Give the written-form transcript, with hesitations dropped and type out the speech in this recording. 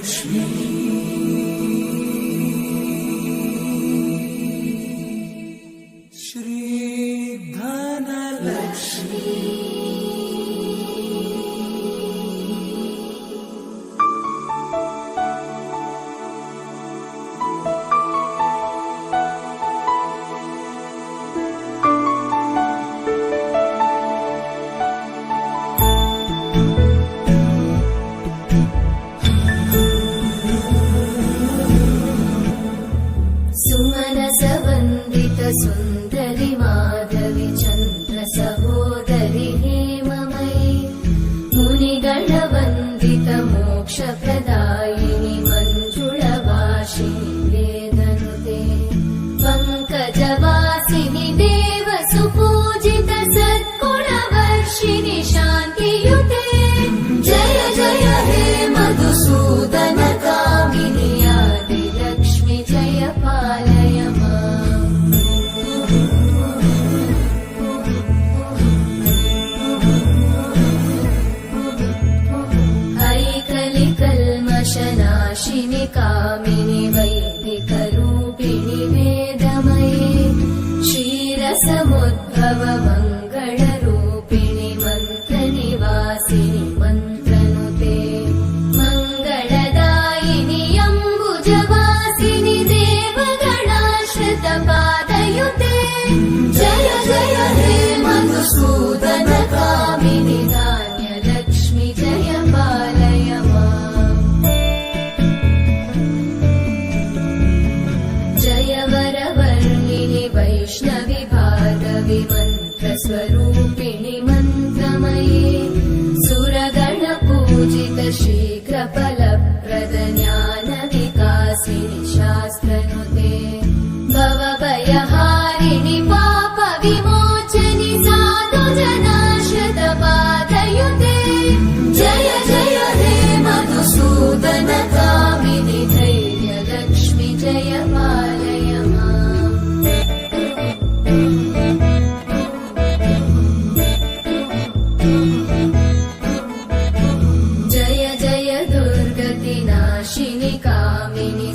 लक्ष्मी श्री धनलक्ष्मी सुन्दरि माधवी चन्द्र सहोदरि हेममयी मुनिगणवन्दित मोक्षप्रदायिनि मञ्जुळवासिनि वेदनुते पङ्कजवासिनि देव सुपूजित सद्गुणवर्षिणि शान्तियुते जय जय हे मधुसूदन कामिनि आदिलक्ष्मि जय पालय माम् कल्मषनाशिनि कामिनि वैदिकरूपिणि वेदमये क्षीरसमुद्भव मङ्गलरूपिणि मन्त्रनिवासिनि मन्त्रनुते मङ्गलदायिनि अम्बुजवासिनि देवगणाश्रितपादयुते जय जय हे मधुसूदन कामिनि धान्यलक्ष्मि जय पालय माम् जय वरवर्णिनि वैष्णवि भार्गवि मन्त्रस्वरूपिणि मन्त्रमये सुरगणपूजित शीघ्रफलप्रद ज्ञानविकासिनि शास्त्रनुते भवभयहारिणि पापविमोचनि साधुजनाश्रितपादयुते जय जय हे मधुसूदन कामिनि धैर्यलक्ष्मि जय पालय माम् जय जय दुर्गतिनाशिनि कामिनि